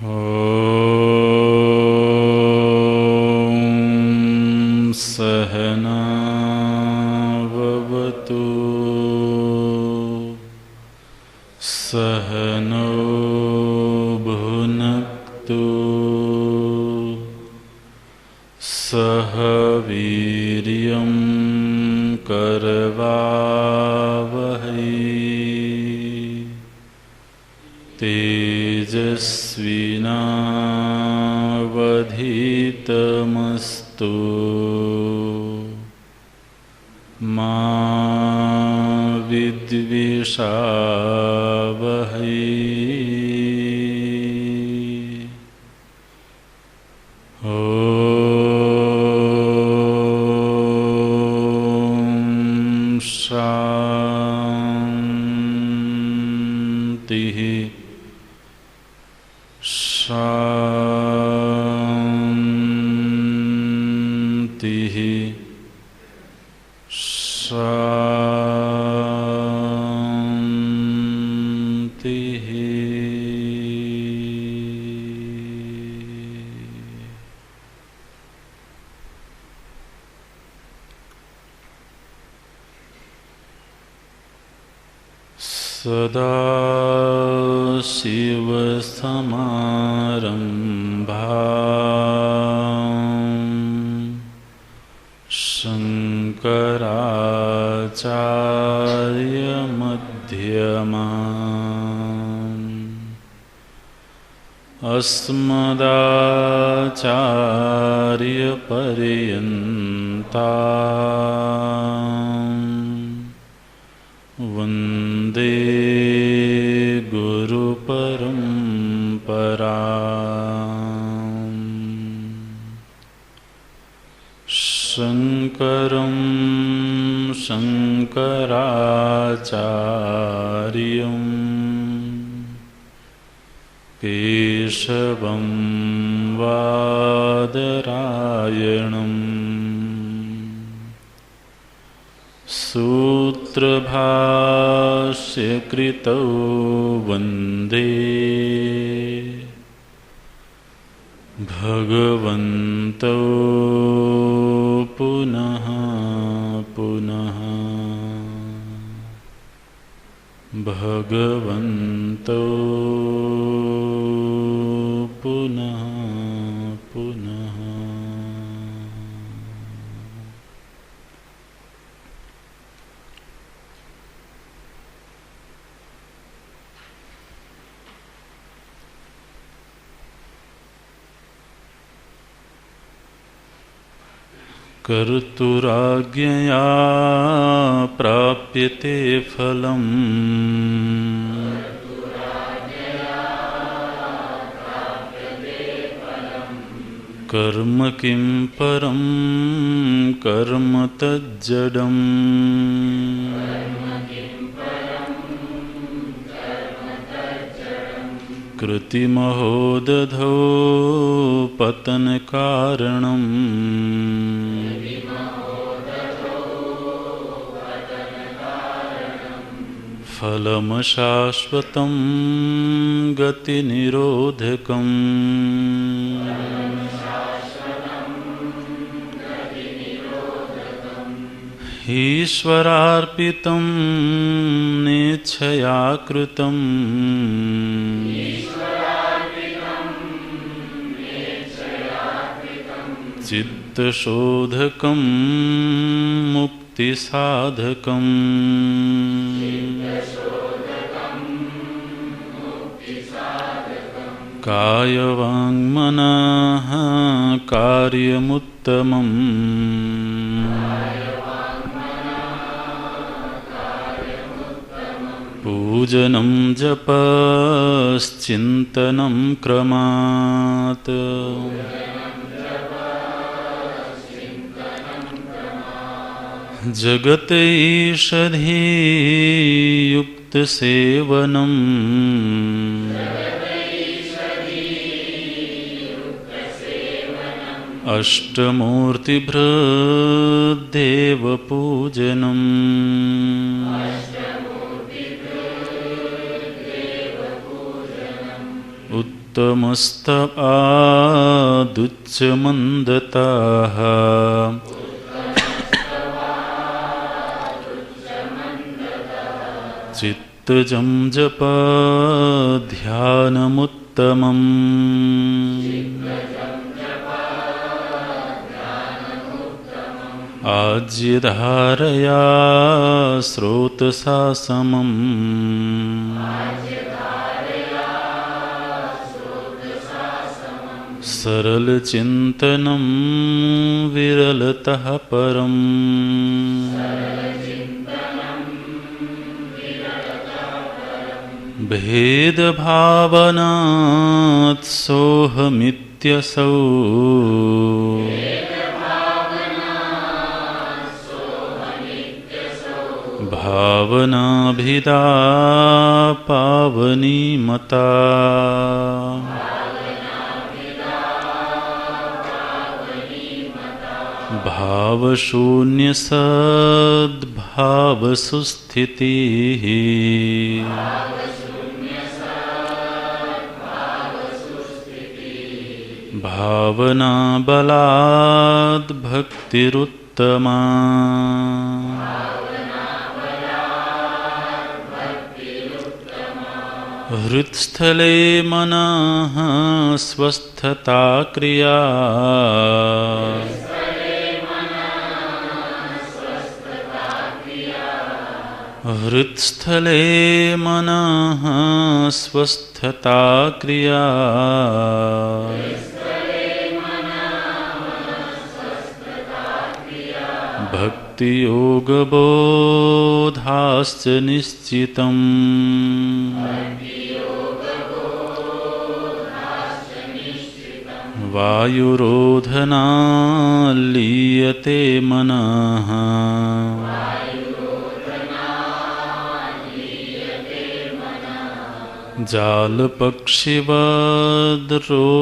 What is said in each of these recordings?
ॐ सहना भवतु सहनौ भुनक्तु सह वीर्यं करवावहै तेजस्विनावधीतमस्तु मा विद्विषावहै। ॐ शान्तिः शान्तिः शान्तिः। सदाशिवसमारम्भां शङ्कराचार्यमध्यमाम् अस्मदाचार्यपर्यन्तां वन्दे गुरुपरम्पराम्। शङ्करं शङ्कराचार्यं केशवं बादरायणम् सूत्रभाष्यकृतौ वन्दे भगवन्तौ पुनः पुनः भगवन्तौ पुनः पुनः। कर्तुराज्ञया प्राप्यते फलम् कर्म किं परं कर्म तज्जडम्। कृतिमहोदधौ पतनकारणम् फलमशाश्वतं गतिनिरोधकम्। ईश्वरार्पितं नेच्छया कृतं चित्तशोधकं मुक्तिसाधकम्। कायवाङ्मनः कार्यमुत्तमम् पूजनं जपश्चिन्तनं क्रमात् जगतैषधीयुक्तसेवनम् अष्टमूर्तिभृद्देवपूजनम् उत्तमस्तपादुच्चमन्दताः चित्तजं जपध्यानमुत्तमम् आज्यधारया स्रोतसा समम् सरलचिन्तनं विरलतः परम् भेदभावनात् सोऽहमित्यसौ भावनाभिदा पावनी मता भावशून्यसद्भावसुस्थितिः भावनाबलाद् भक्तिरुत्तमा हृत्स्थले मनः स्वस्थता क्रिया हृत्स्थले मनः स्वस्थता क्रिया भक्तियोगबोधाश्च निश्चितम् वायुरोधनाल्लीयते मनः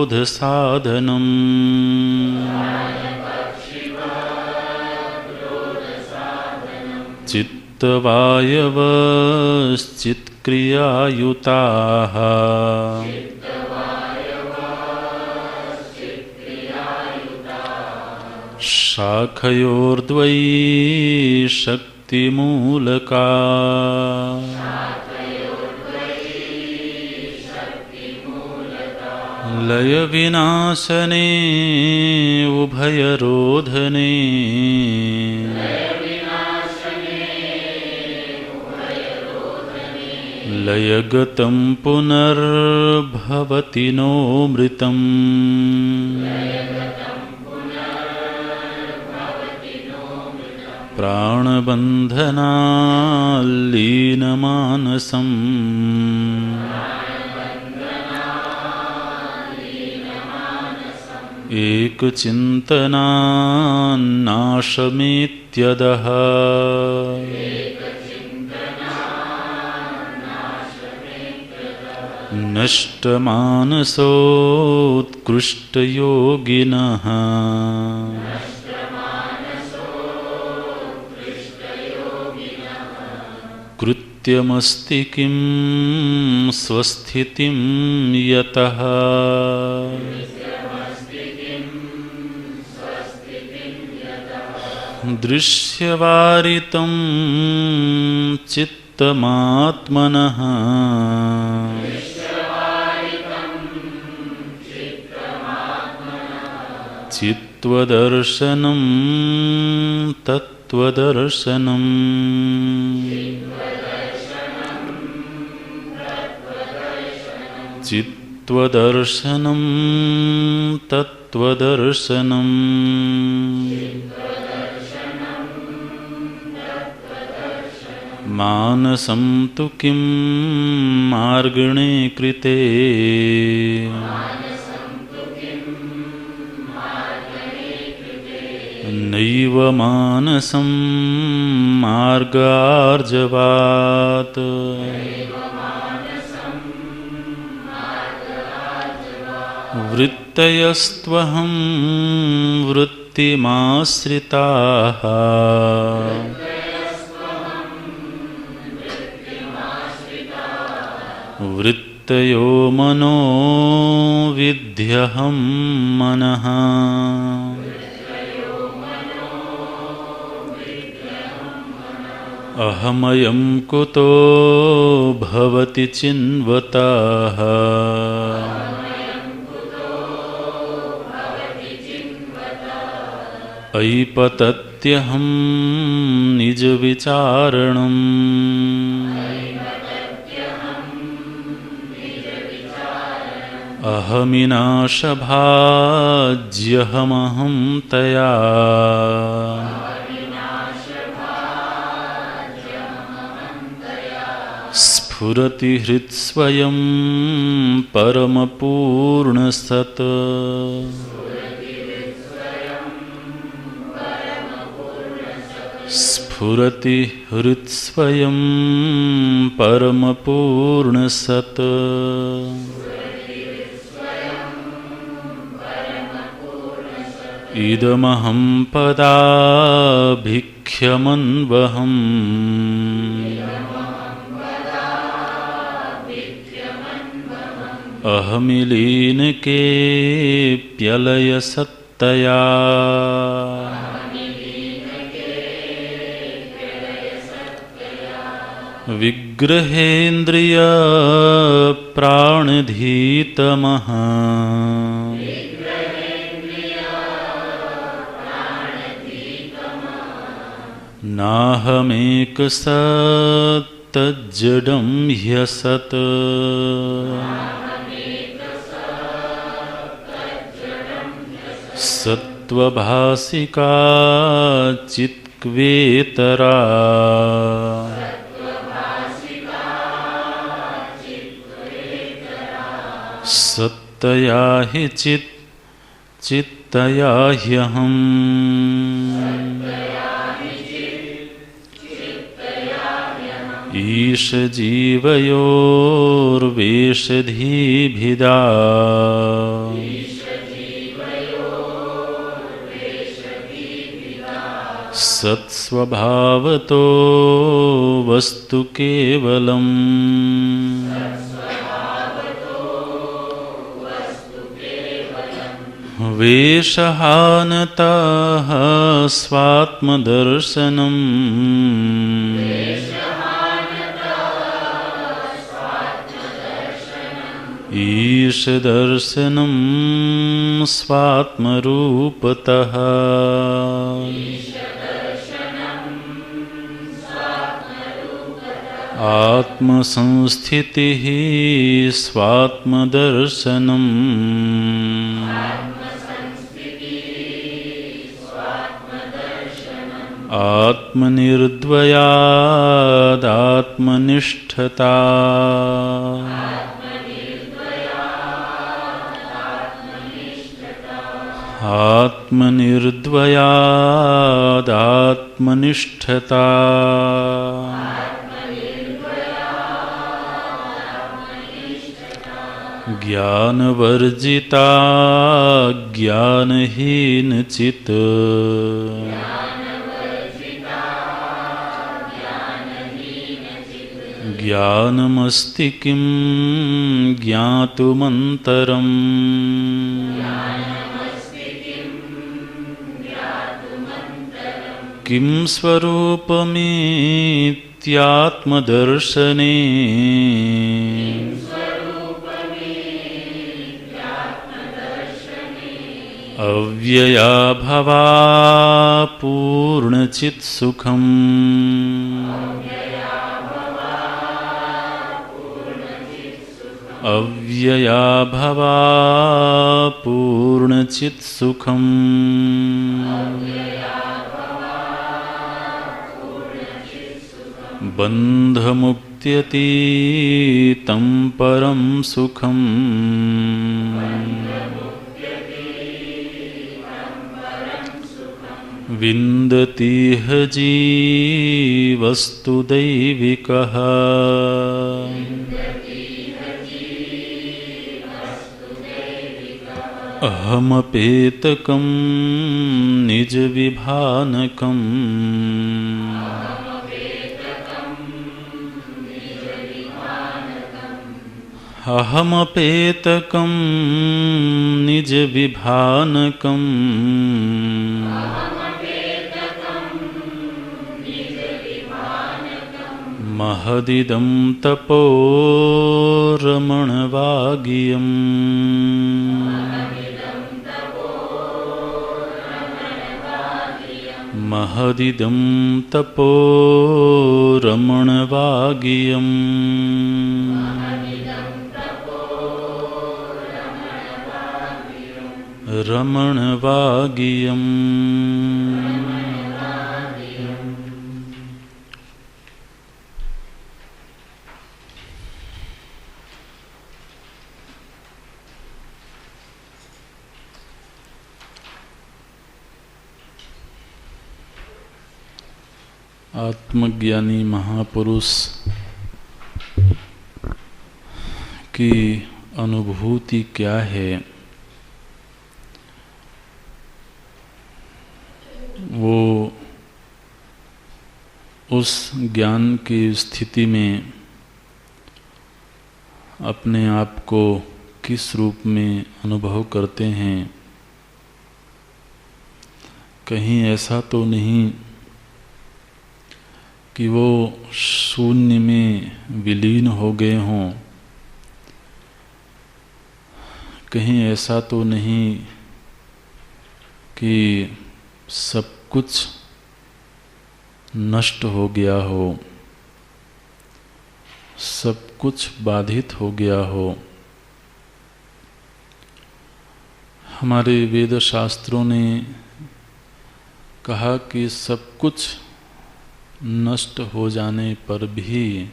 जालपक्षिवद्रोधसाधनम् चित्तवायवश्चित्क्रियायुताः शाखयोर्द्वयी शक्तिमूलका लयविनाशने उभयरोधने लयगतं पुनर्भवति नोऽमृतम् प्राणबन्धनाल्लीनमानसम् एकचिन्तनान्नाशमेत्यदः नष्टमानसोत्कृष्टयोगिनः कृत्यमस्ति किं स्वस्थितिं यतः दृश्यवारितं चित्तमात्मनः चित्वदर्शनं तत्त्वदर्शनम् चित्वदर्शनं तत्त्वदर्शनम् मानसं तु किं मार्गणे कृते नैव मानसं मार्गार्जवात् वृत्तयस्त्वहं वृत्तिमाश्रिताः वृत्तयो मनो विध्यहं मनः अहमयं कुतो भवति चिन्वताः ऐपतत्यहं निजविचारणम् अहमिनाशभाज्यहमहं तया स्फुरति हृत्स्वयं परमपूर्णसत् स्फुरति हृत्स्वयं परमपूर्णसत् इदमहं पदाभिख्यमन्वहम् अहमिलीनकेऽप्यलयसत्तया विग्रहेन्द्रियप्राणधीतमः नाहमेकसत्तज्जडं ह्यसत् सत्त्वभासिका चित्क्वेतरा सत्तया हि चित्तया ह्यहम् ईशजीवयोर्वेषधीभिदा सत्स्वभावतो वस्तु केवलम् वेषहानतः स्वात्मदर्शनम् ईशदर्शनं स्वात्मरूपतः आत्मसंस्थितिः स्वात्मदर्शनम् आत्मनिर्द्वयादात्मनिष्ठता आत्मनिर्द्वयादात्मनिष्ठता ज्ञानवर्जिता ज्ञानहीनचित् ज्ञानमस्ति किं ज्ञातुमन्तरम् किं स्वरूपमित्यात्मदर्शने अव्यया भवा पूर्णचित्सुखम् अव्यया भवा पूर्णचित्सुखम् बन्धमुक्त्यतीतं परं सुखम् विन्दतीह जीवस्तु दैविकः अहमपेतकं निजविभानकम् अहमपेतकं निजविभानकं महदिदं तपो रमणवागियम् महदिदं तपो रमणवागियम् रमणवागियम्। आत्मज्ञानी महापुरुष की अनुभूति क्या है, वो उस ज्ञान की स्थिति में अपने आप को किस रूप में अनुभव करते हैं। कहीं ऐसा तो नहीं कि वो शून्य में विलीन हो गए हों, कहीं ऐसा तो नहीं कि सब कुछ नष्ट हो गया हो, सब कुछ बाधित हो गया हो। हमारे वेद शास्त्रों ने कहा कि सब कुछ नष्ट हो जाने पर भी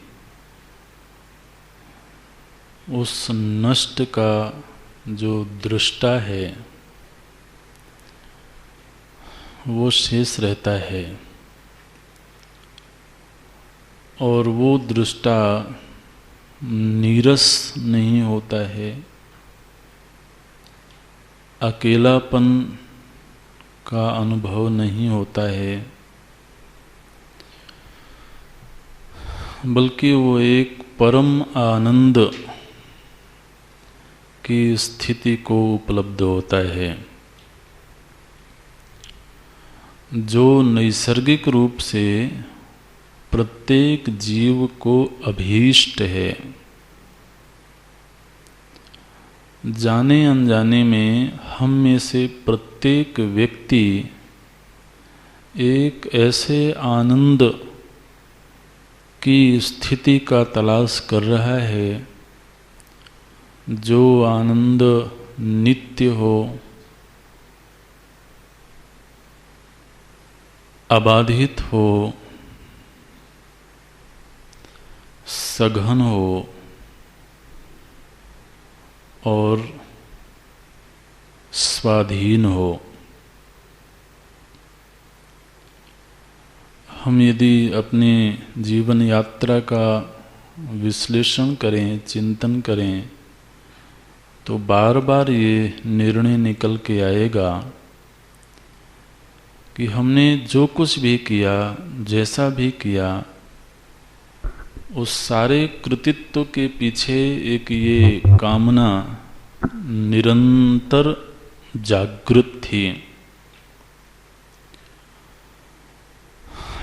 उस नष्ट का जो दृष्टा है वो शेष रहता है, और वो दृष्टा नीरस नहीं होता है, अकेलापन का अनुभव नहीं होता है, बल्कि वो एक परम आनंद की स्थिति को उपलब्ध होता है, जो नैसर्गिक रूप से प्रत्येक जीव को अभीष्ट है। जाने अनजाने में हम में से प्रत्येक व्यक्ति एक ऐसे आनंद की स्थिति का तलाश कर रहा है जो आनंद नित्य हो, अबाधित हो, सघन हो और स्वाधीन हो। हम यदि अपने जीवन यात्रा का विश्लेषण करें, चिंतन करें, तो बार बार ये निर्णय निकल के आएगा कि हमने जो कुछ भी किया, जैसा भी किया, उस सारे कृतित्व के पीछे एक ये कामना निरंतर जागृत थी।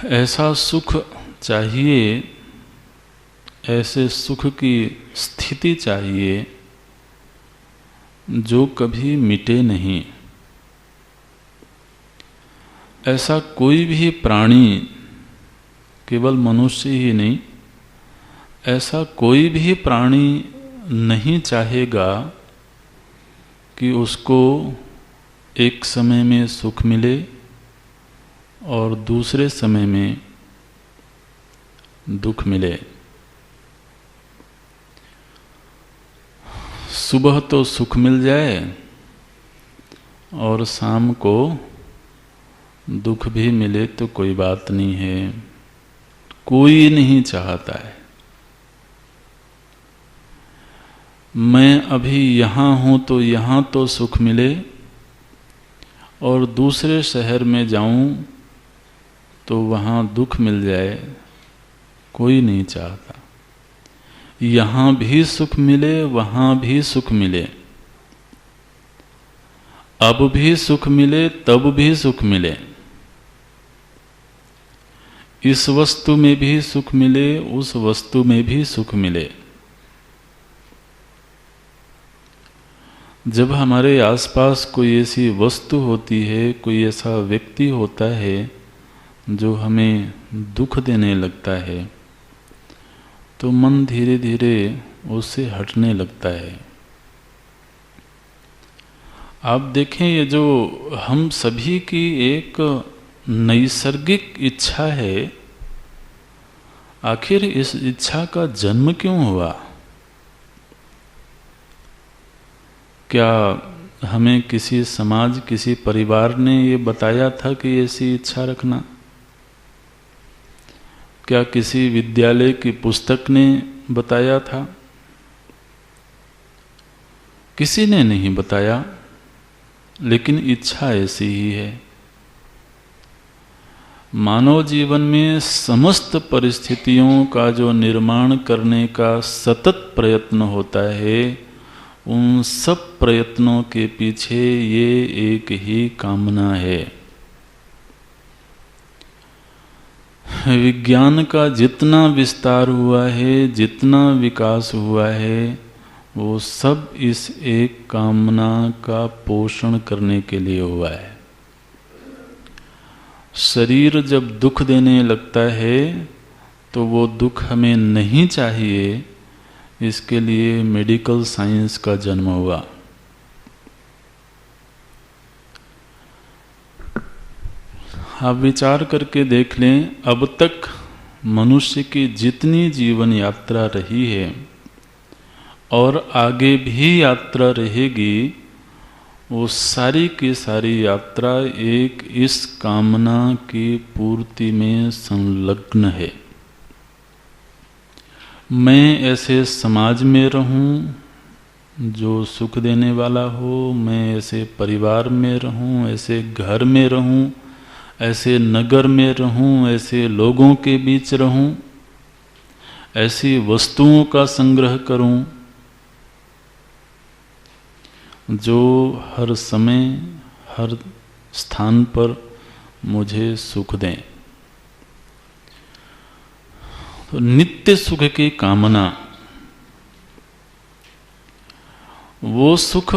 ऐसा सुख चाहिए, ऐसे सुख की स्थिति चाहिए जो कभी मिटे नहीं। ऐसा कोई भी प्राणी, केवल मनुष्य ही नहीं, ऐसा कोई भी प्राणी नहीं चाहेगा कि उसको एक समय में सुख मिले और दूसरे समय में दुख मिले। सुबह तो सुख मिल जाए और शाम को दुख भी मिले तो कोई बात नहीं है, कोई नहीं चाहता है। मैं अभी यहाँ हूँ तो यहाँ तो सुख मिले और दूसरे शहर में जाऊँ तो वहाँ दुख मिल जाए, कोई नहीं चाहता। यहाँ भी सुख मिले, वहाँ भी सुख मिले, अब भी सुख मिले, तब भी सुख मिले, इस वस्तु में भी सुख मिले, उस वस्तु में भी सुख मिले। जब हमारे आसपास कोई ऐसी वस्तु होती है, कोई ऐसा व्यक्ति होता है जो हमें दुख देने लगता है, तो मन धीरे धीरे उससे हटने लगता है। आप देखें, ये जो हम सभी की एक नैसर्गिक इच्छा है, आखिर इस इच्छा का जन्म क्यों हुआ? क्या हमें किसी समाज, किसी परिवार ने ये बताया था कि ऐसी इच्छा रखना? क्या किसी विद्यालय की पुस्तक ने बताया था? किसी ने नहीं बताया, लेकिन इच्छा ऐसी ही है। मानव जीवन में समस्त परिस्थितियों का जो निर्माण करने का सतत प्रयत्न होता है, उन सब प्रयत्नों के पीछे ये एक ही कामना है। विज्ञान का जितना विस्तार हुआ है, जितना विकास हुआ है, वो सब इस एक कामना का पोषण करने के लिए हुआ है। शरीर जब दुख देने लगता है तो वो दुख हमें नहीं चाहिए, इसके लिए मेडिकल साइंस का जन्म हुआ। आप विचार करके देख लें, अब तक मनुष्य की जितनी जीवन यात्रा रही है और आगे भी यात्रा रहेगी, वो सारी की सारी यात्रा एक इस कामना की पूर्ति में संलग्न है। मैं ऐसे समाज में रहूं जो सुख देने वाला हो, मैं ऐसे परिवार में रहूं, ऐसे घर में रहूं, ऐसे नगर में रहूं, ऐसे लोगों के बीच रहूं, ऐसी वस्तुओं का संग्रह करूं जो हर समय, हर स्थान पर मुझे सुख दें। तो नित्य सुख की कामना, वो सुख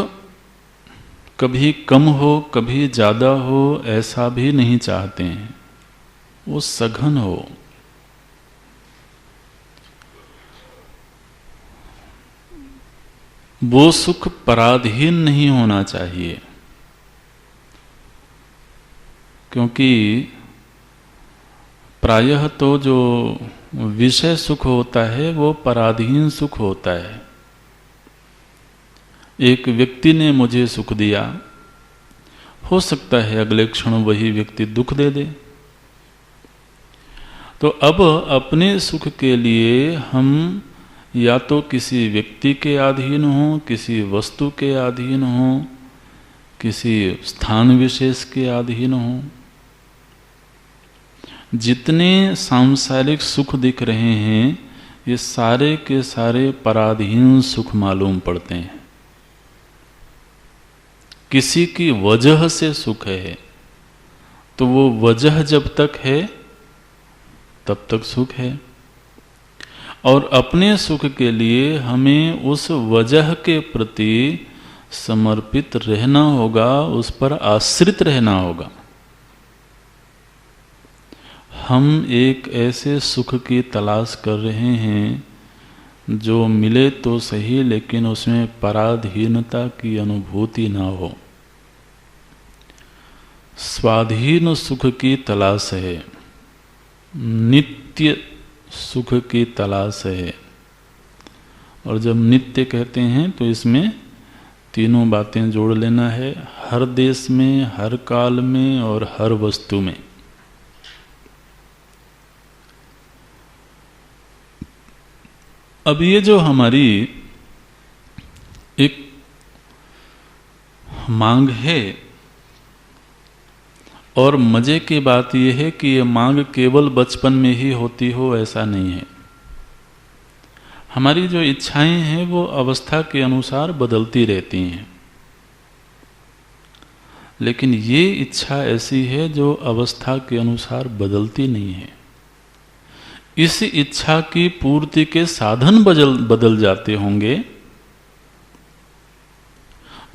कभी कम हो, कभी ज़्यादा हो, ऐसा भी नहीं चाहते हैं। वो सघन हो। वो सुख पराधीन नहीं होना चाहिए, क्योंकि प्रायः तो जो विषय सुख होता है वो पराधीन सुख होता है। एक व्यक्ति ने मुझे सुख दिया, हो सकता है अगले क्षण वही व्यक्ति दुख दे दे। तो अब अपने सुख के लिए हम या तो किसी व्यक्ति के अधीन हो, किसी वस्तु के अधीन हो, किसी स्थान विशेष के अधीन हो। जितने सांसारिक सुख दिख रहे हैं, ये सारे के सारे पराधीन सुख मालूम पड़ते हैं। किसी की वजह से सुख है, तो वो वजह जब तक है तब तक सुख है। और अपने सुख के लिए हमें उस वजह के प्रति समर्पित रहना होगा, उस पर आश्रित रहना होगा। हम एक ऐसे सुख की तलाश कर रहे हैं जो मिले तो सही, लेकिन उसमें पराधीनता की अनुभूति ना हो। स्वाधीन सुख की तलाश है, नित्य सुख की तलाश है। और जब नित्य कहते हैं तो इसमें तीनों बातें जोड़ लेना है, हर देश में, हर काल में और हर वस्तु में। अब ये जो हमारी एक मांग है, और मजे की बात यह है कि ये मांग केवल बचपन में ही होती हो ऐसा नहीं है। हमारी जो इच्छाएं हैं वो अवस्था के अनुसार बदलती रहती हैं, लेकिन ये इच्छा ऐसी है जो अवस्था के अनुसार बदलती नहीं है। इस इच्छा की पूर्ति के साधन बदल जाते होंगे।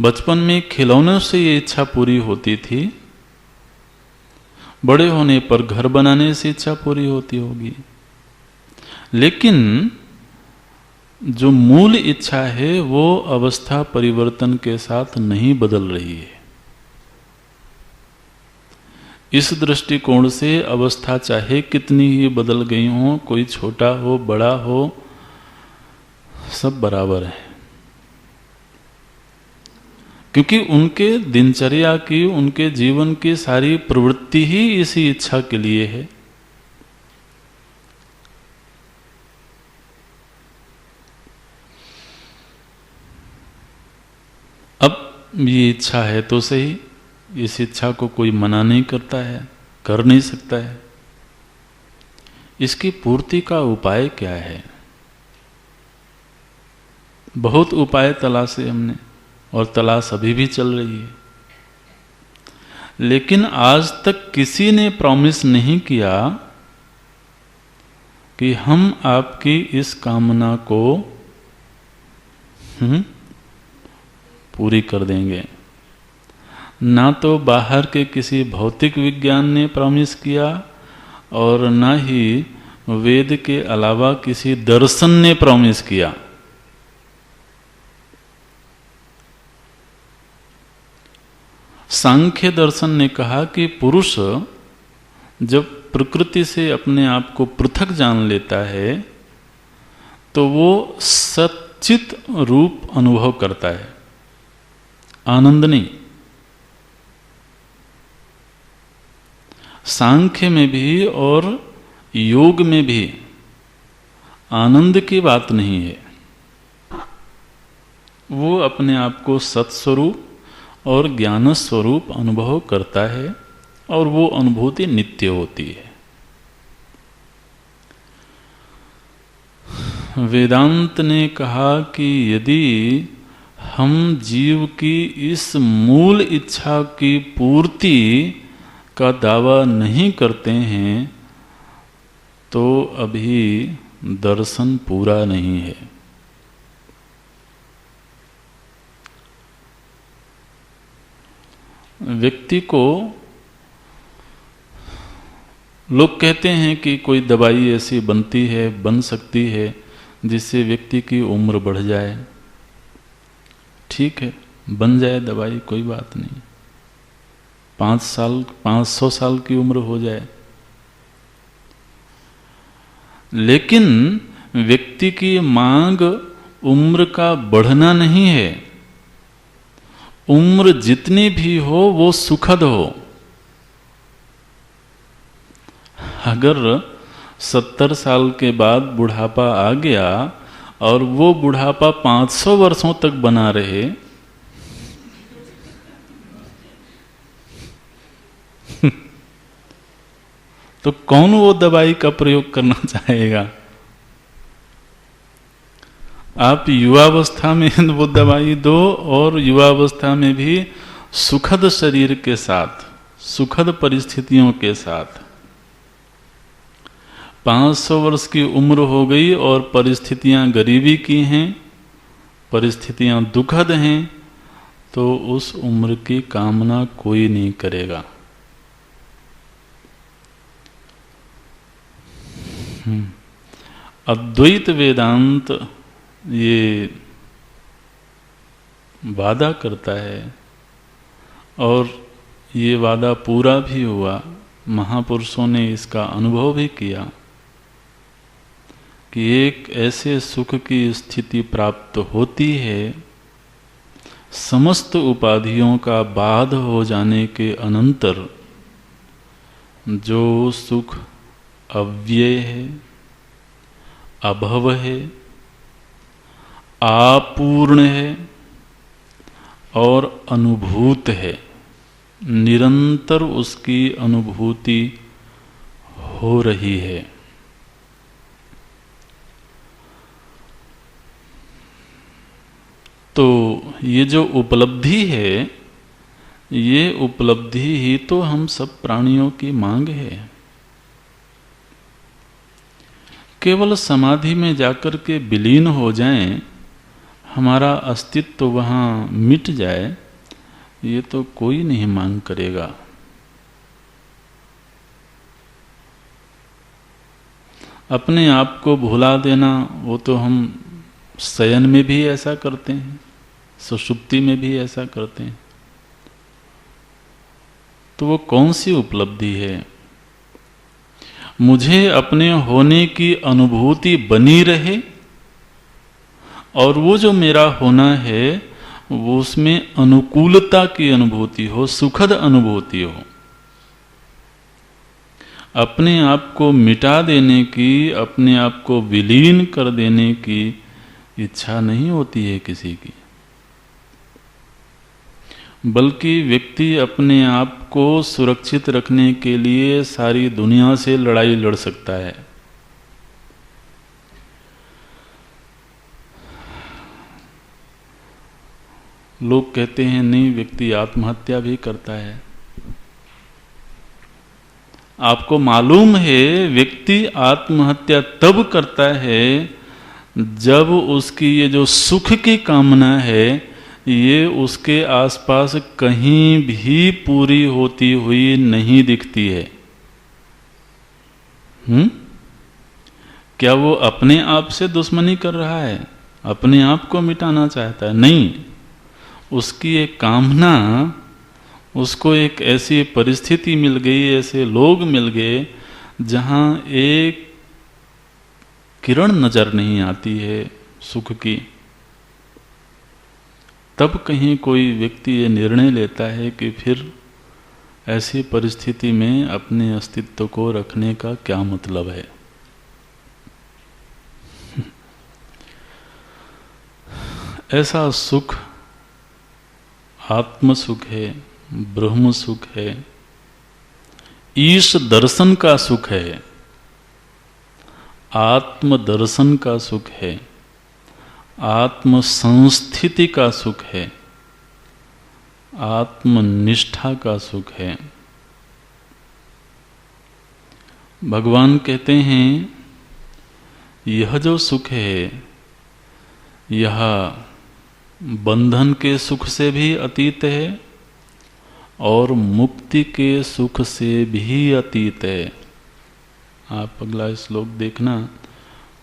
बचपन में खिलौनों से ये इच्छा पूरी होती थी, बड़े होने पर घर बनाने से इच्छा पूरी होती होगी, लेकिन जो मूल इच्छा है वो अवस्था परिवर्तन के साथ नहीं बदल रही है। इस दृष्टिकोण से अवस्था चाहे कितनी ही बदल गई हो, कोई छोटा हो बड़ा हो, सब बराबर है, क्योंकि उनके दिनचर्या की, उनके जीवन की सारी प्रवृत्ति ही इसी इच्छा के लिए है। अब ये इच्छा है तो सही, इस इच्छा को कोई मना नहीं करता है, कर नहीं सकता है। इसकी पूर्ति का उपाय क्या है? बहुत उपाय तलाशे हमने, और तलाश अभी भी चल रही है, लेकिन आज तक किसी ने प्रॉमिस नहीं किया कि हम आपकी इस कामना को पूरी कर देंगे। ना तो बाहर के किसी भौतिक विज्ञान ने प्रॉमिस किया, और ना ही वेद के अलावा किसी दर्शन ने प्रॉमिस किया। सांख्य दर्शन ने कहा कि पुरुष जब प्रकृति से अपने आप को पृथक जान लेता है तो वो सच्चित रूप अनुभव करता है, आनंद नहीं। सांख्य में भी और योग में भी आनंद की बात नहीं है। वो अपने आप को सत्स्वरूप और ज्ञान स्वरूप अनुभव करता है, और वो अनुभूति नित्य होती है। वेदांत ने कहा कि यदि हम जीव की इस मूल इच्छा की पूर्ति का दावा नहीं करते हैं तो अभी दर्शन पूरा नहीं है। व्यक्ति को लोग कहते हैं कि कोई दवाई ऐसी बनती है, बन सकती है जिससे व्यक्ति की उम्र बढ़ जाए। ठीक है, बन जाए दवाई, कोई बात नहीं। 500 साल की उम्र हो जाए, लेकिन व्यक्ति की मांग उम्र का बढ़ना नहीं है। उम्र जितनी भी हो वो सुखद हो। अगर 70 साल के बाद बुढ़ापा आ गया और वो बुढ़ापा 500 वर्षों तक बना रहे तो कौन वो दवाई का प्रयोग करना चाहेगा? आप युवावस्था में वो दवाई दो, और युवावस्था में भी सुखद शरीर के साथ, सुखद परिस्थितियों के साथ। 500 वर्ष की उम्र हो गई और परिस्थितियां गरीबी की हैं, परिस्थितियां दुखद हैं, तो उस उम्र की कामना कोई नहीं करेगा। अद्वैत वेदांत ये वादा करता है, और ये वादा पूरा भी हुआ। महापुरुषों ने इसका अनुभव भी किया कि एक ऐसे सुख की स्थिति प्राप्त होती है, समस्त उपाधियों का बाध हो जाने के अनंतर, जो सुख अव्यय है, अभव है, आपूर्ण है और अनुभूत है। निरंतर उसकी अनुभूति हो रही है। तो ये जो उपलब्धि है, ये उपलब्धि ही तो हम सब प्राणियों की मांग है। केवल समाधि में जाकर के विलीन हो जाएं, हमारा अस्तित्व वहाँ मिट जाए, ये तो कोई नहीं मांग करेगा। अपने आप को भुला देना, वो तो हम शयन में भी ऐसा करते हैं, सुषुप्ति में भी ऐसा करते हैं। तो वो कौन सी उपलब्धि है? मुझे अपने होने की अनुभूति बनी रहे और वो जो मेरा होना है वो उसमें अनुकूलता की अनुभूति हो, सुखद अनुभूति हो। अपने आप को मिटा देने की, अपने आप को विलीन कर देने की इच्छा नहीं होती है किसी की, बल्कि व्यक्ति अपने आप को सुरक्षित रखने के लिए सारी दुनिया से लड़ाई लड़ सकता है। लोग कहते हैं नहीं, व्यक्ति आत्महत्या भी करता है। आपको मालूम है व्यक्ति आत्महत्या तब करता है जब उसकी ये जो सुख की कामना है ये उसके आसपास कहीं भी पूरी होती हुई नहीं दिखती है। क्या वो अपने आप से दुश्मनी कर रहा है, अपने आप को मिटाना चाहता है? नहीं, उसकी एक कामना, उसको एक ऐसी परिस्थिति मिल गई, ऐसे लोग मिल गए जहां एक किरण नजर नहीं आती है सुख की। तब कहीं कोई व्यक्ति ये निर्णय लेता है कि फिर ऐसी परिस्थिति में अपने अस्तित्व को रखने का क्या मतलब है। ऐसा सुख आत्म सुख है, ब्रह्म सुख है, ईश दर्शन का सुख है, आत्म दर्शन का सुख है, आत्म संस्थिति का सुख है, आत्मनिष्ठा का सुख है। भगवान कहते हैं यह जो सुख है यह बंधन के सुख से भी अतीत है और मुक्ति के सुख से भी अतीत है। आप अगला श्लोक देखना,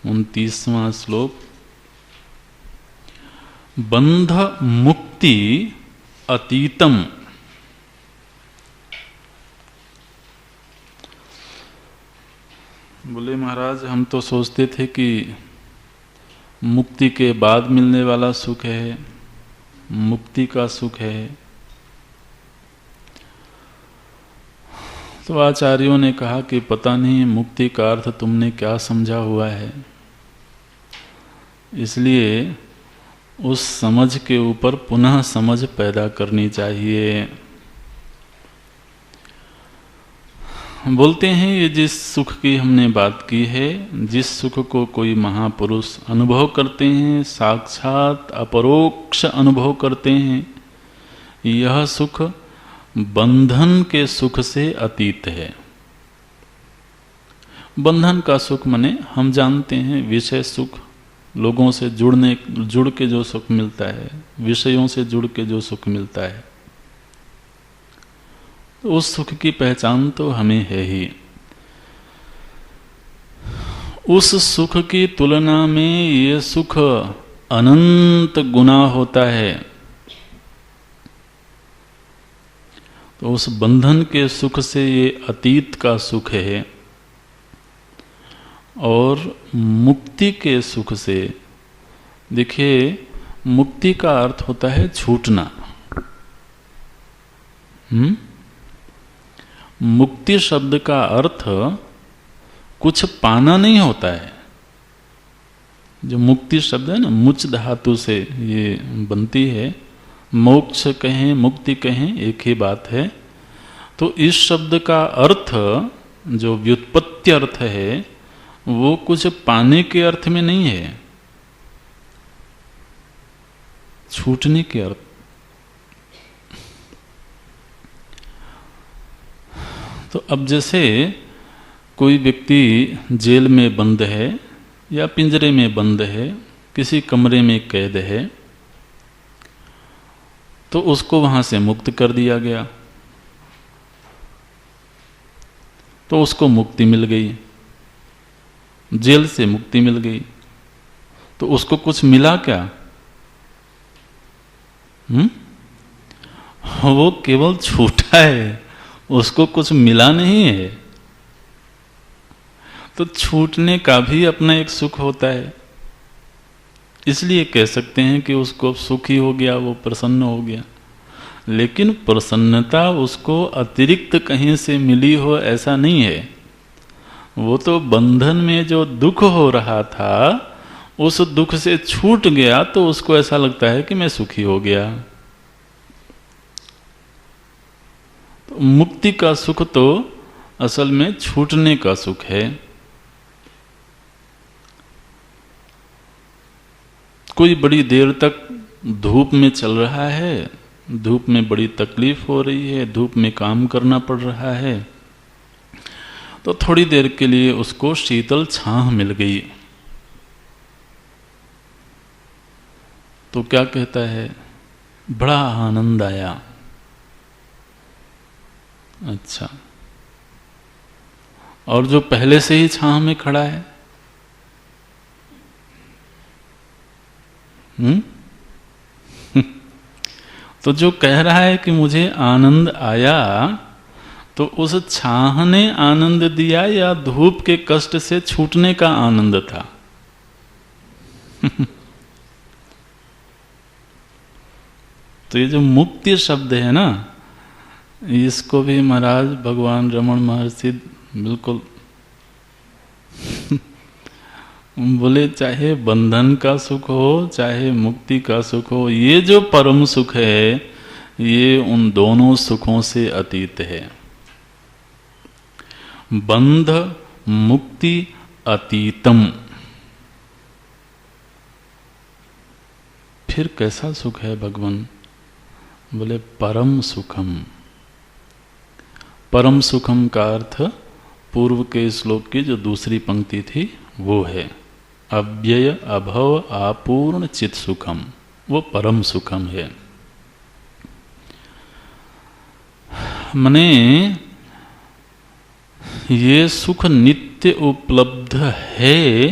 29वां श्लोक। बंध मुक्ति अतीतम। बोले महाराज हम तो सोचते थे कि मुक्ति के बाद मिलने वाला सुख है, मुक्ति का सुख है। तो आचार्यों ने कहा कि पता नहीं मुक्ति का अर्थ तुमने क्या समझा हुआ है, इसलिए उस समझ के ऊपर पुनः समझ पैदा करनी चाहिए। बोलते हैं ये जिस सुख की हमने बात की है, जिस सुख को कोई महापुरुष अनुभव करते हैं, साक्षात अपरोक्ष अनुभव करते हैं, यह सुख बंधन के सुख से अतीत है। बंधन का सुख माने हम जानते हैं विषय सुख, लोगों से जुड़ के जो सुख मिलता है, विषयों से जुड़ के जो सुख मिलता है, तो उस सुख की पहचान तो हमें है ही। उस सुख की तुलना में ये सुख अनंत गुना होता है। तो उस बंधन के सुख से ये अतीत का सुख है और मुक्ति के सुख से, देखिए मुक्ति का अर्थ होता है छूटना। मुक्ति शब्द का अर्थ कुछ पाना नहीं होता है। जो मुक्ति शब्द है ना, मुच धातु से ये बनती है, मोक्ष कहें मुक्ति कहें एक ही बात है। तो इस शब्द का अर्थ जो व्युत्पत्ति अर्थ है वो कुछ पाने के अर्थ में नहीं है। छूटने के अर्थ। तो अब जैसे कोई व्यक्ति जेल में बंद है या पिंजरे में बंद है, किसी कमरे में कैद है, तो उसको वहां से मुक्त कर दिया गया, तो उसको मुक्ति मिल गई, जेल से मुक्ति मिल गई। तो उसको कुछ मिला क्या? वो केवल छूटा है, उसको कुछ मिला नहीं है। तो छूटने का भी अपना एक सुख होता है, इसलिए कह सकते हैं कि उसको सुखी हो गया, वो प्रसन्न हो गया। लेकिन प्रसन्नता उसको अतिरिक्त कहीं से मिली हो ऐसा नहीं है। वो तो बंधन में जो दुख हो रहा था, उस दुख से छूट गया, तो उसको ऐसा लगता है कि मैं सुखी हो गया। तो मुक्ति का सुख तो असल में छूटने का सुख है। कोई बड़ी देर तक धूप में चल रहा है, धूप में बड़ी तकलीफ हो रही है, धूप में काम करना पड़ रहा है, तो थोड़ी देर के लिए उसको शीतल छांव मिल गई, तो क्या कहता है? बड़ा आनंद आया। अच्छा, और जो पहले से ही छांव में खड़ा है, तो जो कह रहा है कि मुझे आनंद आया, तो उस छाह ने आनंद दिया या धूप के कष्ट से छूटने का आनंद था? तो ये जो मुक्ति शब्द है ना, इसको भी महाराज भगवान रमण महर्षि बिल्कुल बोले, चाहे बंधन का सुख हो चाहे मुक्ति का सुख हो, ये जो परम सुख है ये उन दोनों सुखों से अतीत है। बंध मुक्ति अतीतम। फिर कैसा सुख है भगवान? बोले परम सुखम। परम सुखम का अर्थ पूर्व के श्लोक की जो दूसरी पंक्ति थी वो है, अव्यय अभव आपूर्ण चित सुखम, वो परम सुखम है। मने ये सुख नित्य उपलब्ध है,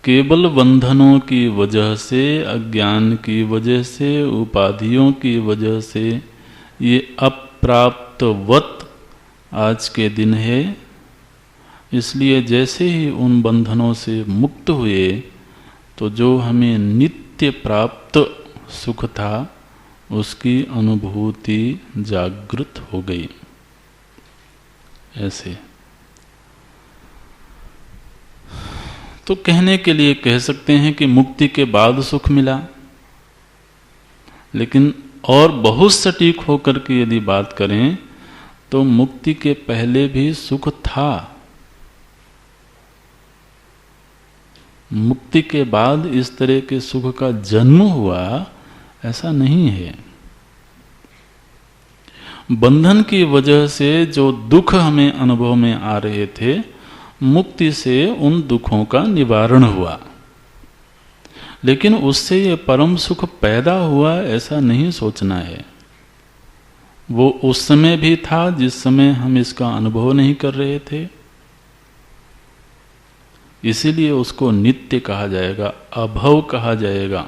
केवल बंधनों की वजह से, अज्ञान की वजह से, उपाधियों की वजह से ये अप्राप्तवत आज के दिन है। इसलिए जैसे ही उन बंधनों से मुक्त हुए, तो जो हमें नित्य प्राप्त सुख था उसकी अनुभूति जागृत हो गई। ऐसे तो कहने के लिए कह सकते हैं कि मुक्ति के बाद सुख मिला, लेकिन और बहुत सटीक होकर के यदि बात करें तो मुक्ति के पहले भी सुख था। मुक्ति के बाद इस तरह के सुख का जन्म हुआ ऐसा नहीं है। बंधन की वजह से जो दुख हमें अनुभव में आ रहे थे, मुक्ति से उन दुखों का निवारण हुआ, लेकिन उससे ये परम सुख पैदा हुआ ऐसा नहीं सोचना है। वो उस समय भी था जिस समय हम इसका अनुभव नहीं कर रहे थे, इसीलिए उसको नित्य कहा जाएगा, अभव कहा जाएगा।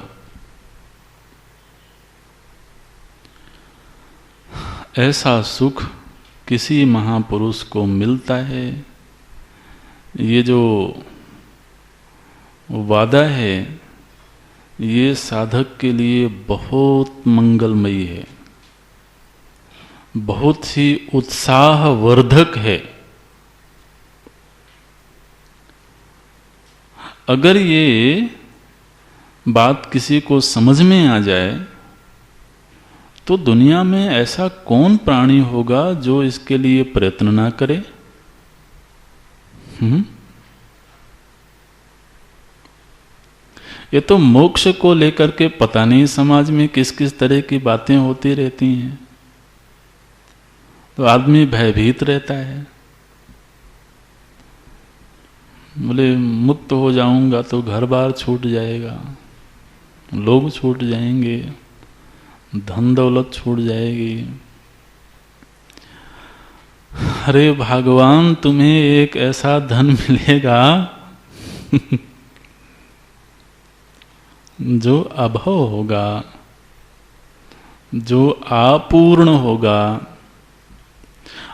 ऐसा सुख किसी महापुरुष को मिलता है। ये जो वादा है ये साधक के लिए बहुत मंगलमयी है, बहुत ही उत्साहवर्धक है। अगर ये बात किसी को समझ में आ जाए तो दुनिया में ऐसा कौन प्राणी होगा जो इसके लिए प्रयत्न ना करे? ये तो मोक्ष को लेकर के पता नहीं समाज में किस किस तरह की बातें होती रहती हैं, तो आदमी भयभीत रहता है। बोले मुक्त हो जाऊंगा तो घर बार छूट जाएगा, लोग छूट जाएंगे, धन दौलत छूट जाएगी। अरे भगवान, तुम्हें एक ऐसा धन मिलेगा जो अभव होगा, जो अपूर्ण होगा।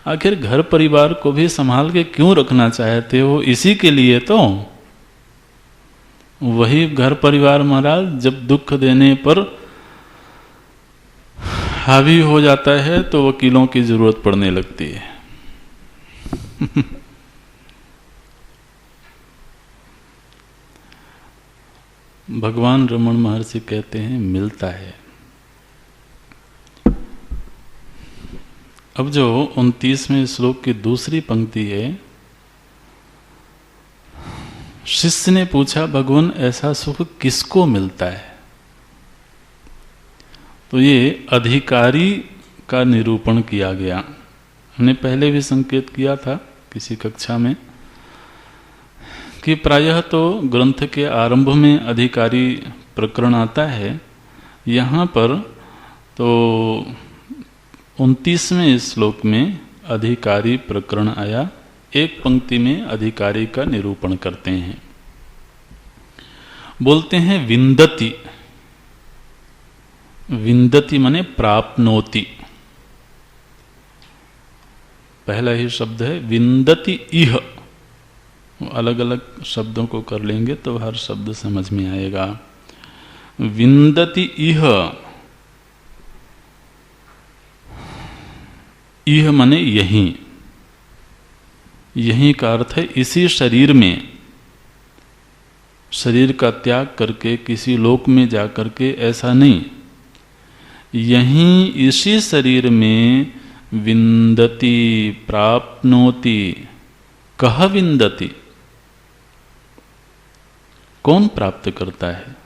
आखिर घर परिवार को भी संभाल के क्यों रखना चाहते हो? इसी के लिए तो। वही घर परिवार महाराज जब दुख देने पर हावी हो जाता है तो वकीलों की जरूरत पड़ने लगती है। भगवान रमण महर्षि कहते हैं मिलता है। अब जो 29वें श्लोक की दूसरी पंक्ति है, शिष्य ने पूछा भगवान ऐसा सुख किसको मिलता है? तो ये अधिकारी का निरूपण किया गया। हमने पहले भी संकेत किया था किसी कक्षा में कि प्रायः तो ग्रंथ के आरंभ में अधिकारी प्रकरण आता है। यहाँ पर तो 29वें श्लोक में अधिकारी प्रकरण आया। एक पंक्ति में अधिकारी का निरूपण करते हैं। बोलते हैं विंदति। विंदति माने प्राप्नोति। पहला ही शब्द है विंदति इह। अलग अलग शब्दों को कर लेंगे तो हर शब्द समझ में आएगा। विंदति इह, इह माने यहीं, यहीं का अर्थ है इसी शरीर में, शरीर का त्याग करके किसी लोक में जाकर के, ऐसा नहीं, यहीं इसी शरीर में विंदति प्राप्नोति। कह विंदति, कौन प्राप्त करता है?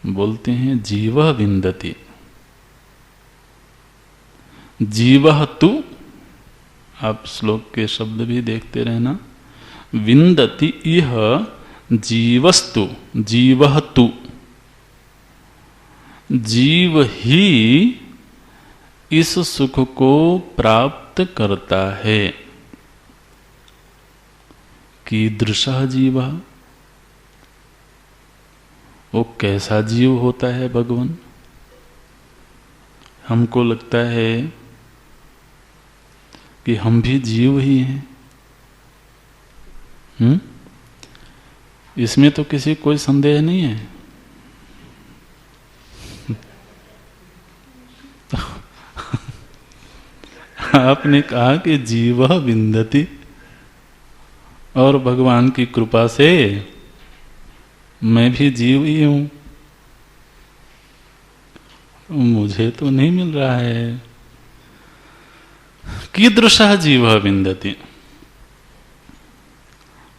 बोलते हैं जीवः विंदति। जीवः तु, आप श्लोक के शब्द भी देखते रहना। विंदति इह जीवस्तु, जीवः तु, जीव ही इस सुख को प्राप्त करता है। कीदृशः जीवः, वो कैसा जीव होता है भगवान? हमको लगता है कि हम भी जीव ही हैं। इसमें तो किसी कोई संदेह नहीं है। आपने कहा कि जीवः विंदति, और भगवान की कृपा से मैं भी जीव ही हूं। मुझे तो नहीं मिल रहा है। कीदृशः जीवः विंदति,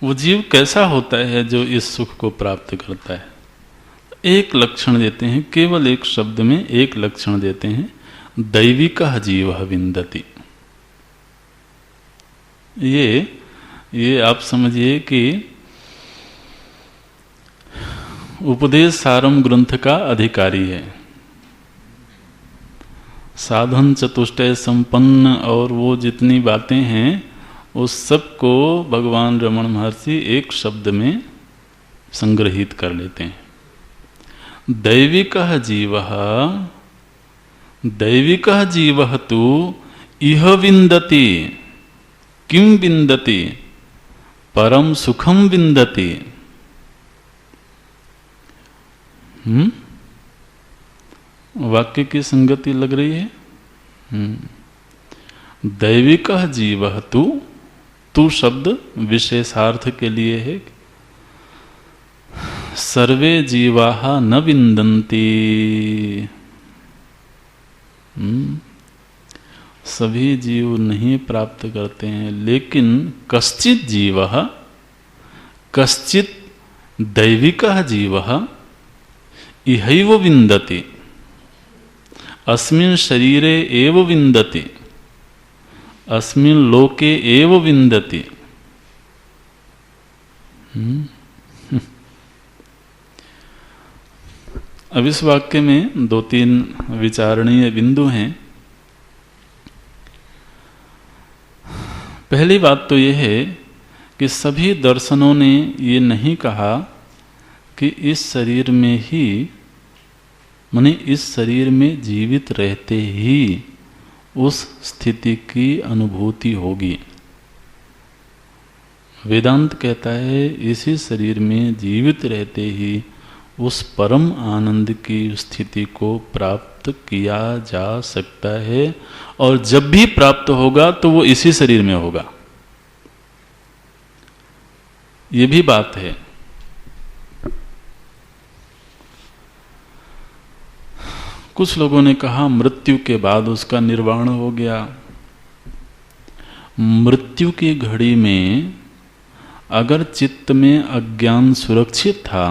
वो जीव कैसा होता है जो इस सुख को प्राप्त करता है? एक लक्षण देते हैं, केवल एक शब्द में एक लक्षण देते हैं, दैविकः जीवः विंदति। ये आप समझिए कि उपदेश सारम ग्रंथ का अधिकारी है। साधन चतुष्टय संपन्न और वो जितनी बातें हैं उस सब को भगवान रमण महर्षि एक शब्द में संग्रहित कर लेते हैं। दैविकः जीवः, दैविकः जीवः तु इह विंदति। किम विंदति? परम सुखम विंदति। वाक्य की संगति लग रही है। दैविकः जीवः तु, तु शब्द विशेषार्थ के लिए है। सर्वे जीवाः न विंदन्ति। सभी जीव नहीं प्राप्त करते हैं, लेकिन कश्चित जीवः, कश्चित दैविकः जीवः इहैव विन्दति, अस्मिन् शरीरे एव विन्दति, अस्मिन् लोके एव विन्दति। अब इस वाक्य में 2-3 विचारणीय बिंदु हैं। पहली बात तो यह है कि सभी दर्शनों ने ये नहीं कहा कि इस शरीर में ही, माने इस शरीर में जीवित रहते ही उस स्थिति की अनुभूति होगी। वेदांत कहता है इसी शरीर में जीवित रहते ही उस परम आनंद की स्थिति को प्राप्त किया जा सकता है, और जब भी प्राप्त होगा तो वो इसी शरीर में होगा। ये भी बात है। कुछ लोगों ने कहा मृत्यु के बाद उसका निर्वाण हो गया। मृत्यु की घड़ी में अगर चित्त में अज्ञान सुरक्षित था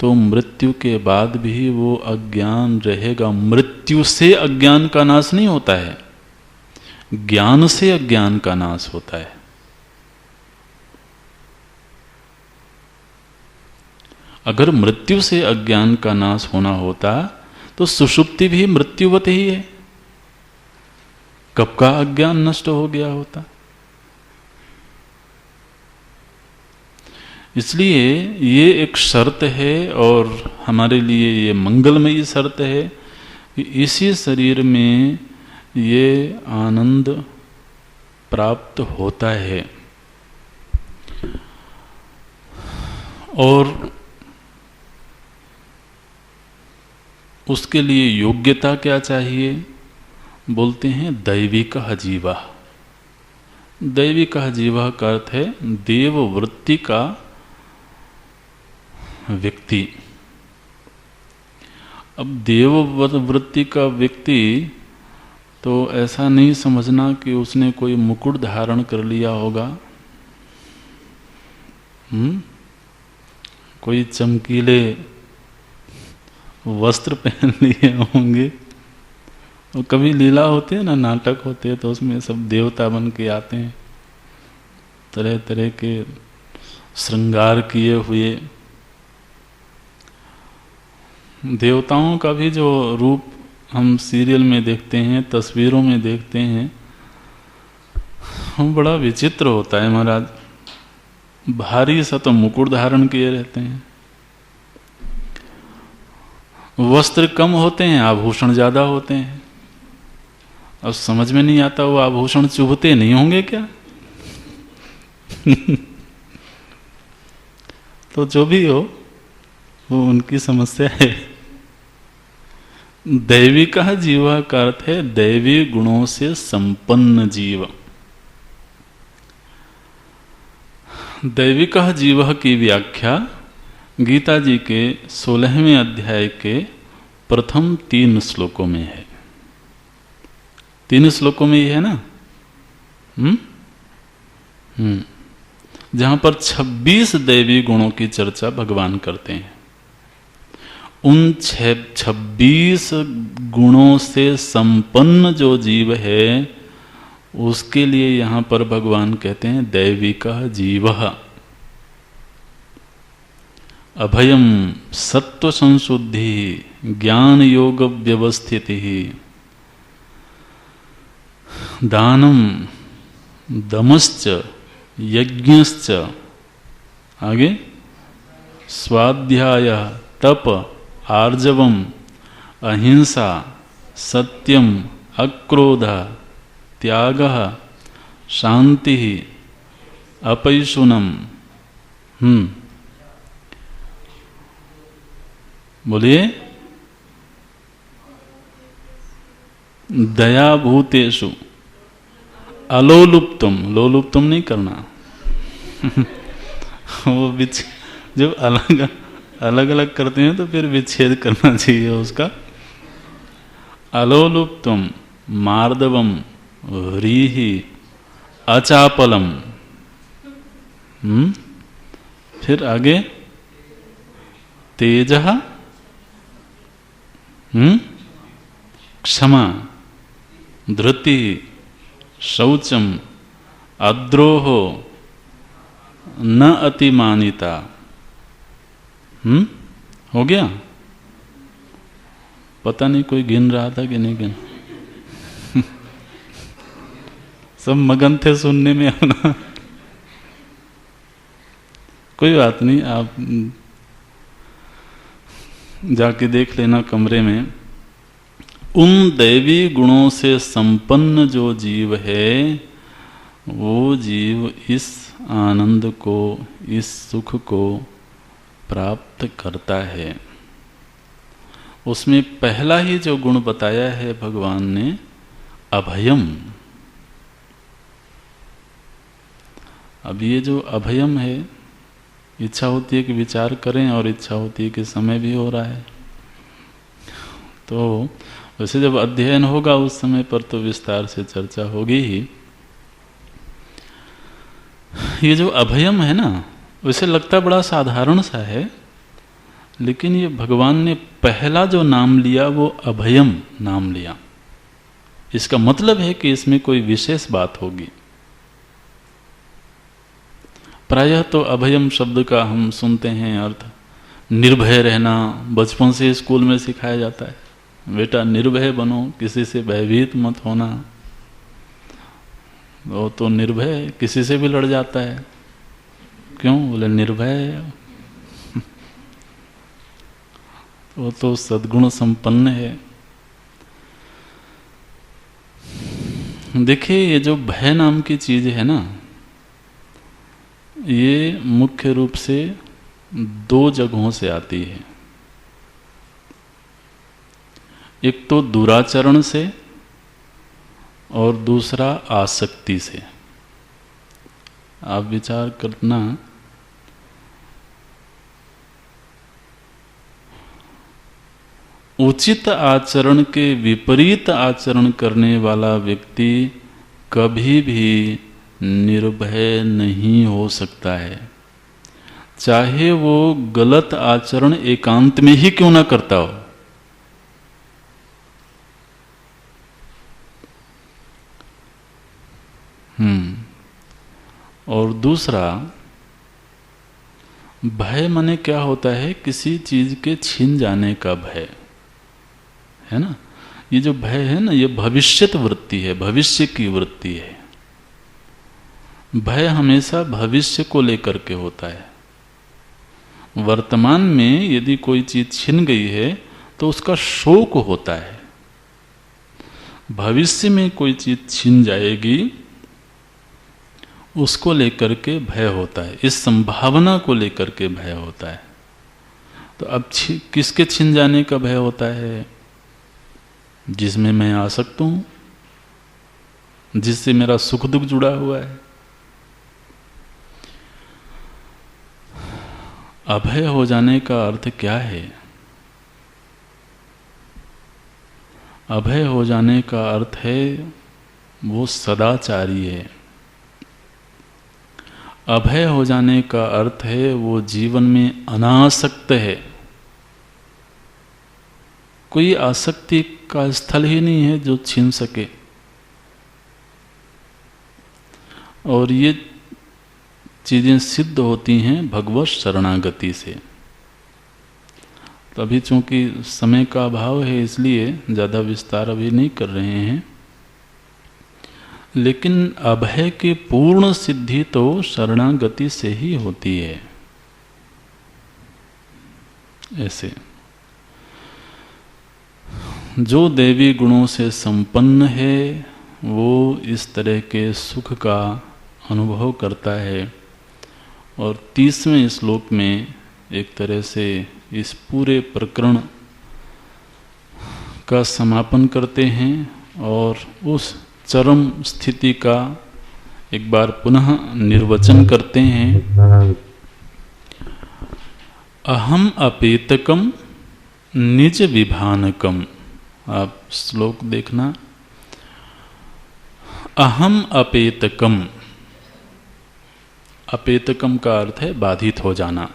तो मृत्यु के बाद भी वो अज्ञान रहेगा। मृत्यु से अज्ञान का नाश नहीं होता है, ज्ञान से अज्ञान का नाश होता है। अगर मृत्यु से अज्ञान का नाश होना होता तो सुषुप्ति भी मृत्युवत ही है, कब का अज्ञान नष्ट हो गया होता। इसलिए ये एक शर्त है और हमारे लिए ये मंगलमयी शर्त है कि इसी शरीर में ये आनंद प्राप्त होता है। और उसके लिए योग्यता क्या चाहिए? बोलते हैं दैविकः जीवः। दैविकः जीवः का अर्थ है देव वृत्ति का व्यक्ति। अब देव वृत्ति का व्यक्ति तो ऐसा नहीं समझना कि उसने कोई मुकुट धारण कर लिया होगा, कोई चमकीले वस्त्र पहन लिए होंगे। और कभी लीला होती है ना, नाटक होते हैं, तो उसमें सब देवता बन के आते हैं, तरह तरह के श्रृंगार किए हुए। देवताओं का भी जो रूप हम सीरियल में देखते हैं, तस्वीरों में देखते हैं, हम बड़ा विचित्र होता है महाराज। भारी सा तो मुकुट धारण किए रहते हैं, वस्त्र कम होते हैं, आभूषण ज्यादा होते हैं। अब समझ में नहीं आता वो आभूषण चुभते नहीं होंगे क्या? तो जो भी हो वो उनकी समस्या है। दैविकः जीवः का अर्थ है दैवी गुणों से संपन्न जीव। दैविकः जीवः की व्याख्या गीता जी के 16वें अध्याय के प्रथम 3 श्लोकों में है। 3 श्लोकों में ही है ना, जहां पर 26 दैवी गुणों की चर्चा भगवान करते हैं। उन 26 गुणों से संपन्न जो जीव है उसके लिए यहां पर भगवान कहते हैं दैविकः जीवः। अभयम सत्व संशुद्धि ज्ञान योग व्यवस्थिति दानम दमश्च यज्ञश्च, आगे स्वाध्याय तप आर्जवम अहिंसा सत्यम अक्रोध त्यागः शांति अपैशुनम। बोलिए दयाभूतेषु अलोलुप्तम। लोलुप्तम नहीं करना वो जब अलग अलग करते हैं तो फिर विच्छेद करना चाहिए उसका। अलोलुप्तम मार्दवम व्रीहि अचापलम फिर आगे तेजः, क्षमा, धृति, शौचम, अद्रोहो, न अतिमानिता। हो गया? पता नहीं कोई गिन रहा था कि नहीं गिन। सब मगन थे सुनने में अपना। कोई बात नहीं, आप जाके देख लेना कमरे में। उन दैवी गुणों से संपन्न जो जीव है, वो जीव इस आनंद को, इस सुख को प्राप्त करता है। उसमें पहला ही जो गुण बताया है भगवान ने, अभयम। अब ये जो अभयम है, इच्छा होती है कि विचार करें और इच्छा होती है कि समय भी हो रहा है। तो वैसे जब अध्ययन होगा उस समय पर तो विस्तार से चर्चा होगी ही। ये जो अभयम है ना, वैसे लगता बड़ा साधारण सा है, लेकिन ये भगवान ने पहला जो नाम लिया वो अभयम नाम लिया। इसका मतलब है कि इसमें कोई विशेष बात होगी। प्रायः तो अभयम शब्द का हम सुनते हैं अर्थ निर्भय रहना, बचपन से स्कूल में सिखाया जाता है, बेटा निर्भय बनो, किसी से भयभीत मत होना। वो तो निर्भय किसी से भी लड़ जाता है, क्यों? बोले निर्भय, वो तो सद्गुण संपन्न है। देखिए, ये जो भय नाम की चीज है ना, ये मुख्य रूप से दो जगहों से आती है। एक तो दुराचरण से और दूसरा आसक्ति से। आप विचार करना, उचित आचरण के विपरीत आचरण करने वाला व्यक्ति कभी भी निर्भय नहीं हो सकता है, चाहे वो गलत आचरण एकांत में ही क्यों ना करता हो। और दूसरा, भय माने क्या होता है? किसी चीज के छिन जाने का भय है ना। ये जो भय है ना, ये भविष्यत वृत्ति है, भविष्य की वृत्ति है। भय हमेशा भविष्य को लेकर के होता है। वर्तमान में यदि कोई चीज छिन गई है तो उसका शोक होता है। भविष्य में कोई चीज छिन जाएगी, उसको लेकर के भय होता है, इस संभावना को लेकर के भय होता है। तो अब किसके छिन जाने का भय होता है? जिसमें मैं आसक्त हूं, जिससे मेरा सुख दुख जुड़ा हुआ है। अभय हो जाने का अर्थ क्या है? अभय हो जाने का अर्थ है वो सदाचारी है। अभय हो जाने का अर्थ है वो जीवन में अनासक्त है। कोई आसक्ति का स्थल ही नहीं है जो छीन सके। और ये चीजें सिद्ध होती हैं भगवत शरणागति से। तभी चूंकि समय का अभाव है, इसलिए ज़्यादा विस्तार अभी नहीं कर रहे हैं। लेकिन अभय की पूर्ण सिद्धि तो शरणागति से ही होती है। ऐसे जो देवी गुणों से संपन्न है वो इस तरह के सुख का अनुभव करता है। और 30वें श्लोक में एक तरह से इस पूरे प्रकरण का समापन करते हैं और उस चरम स्थिति का एक बार पुनः निर्वचन करते हैं। अहम अपेतकम निज विभानकम। आप श्लोक देखना। अहम अपेतकम, अपेतकम का अर्थ है बाधित हो जाना।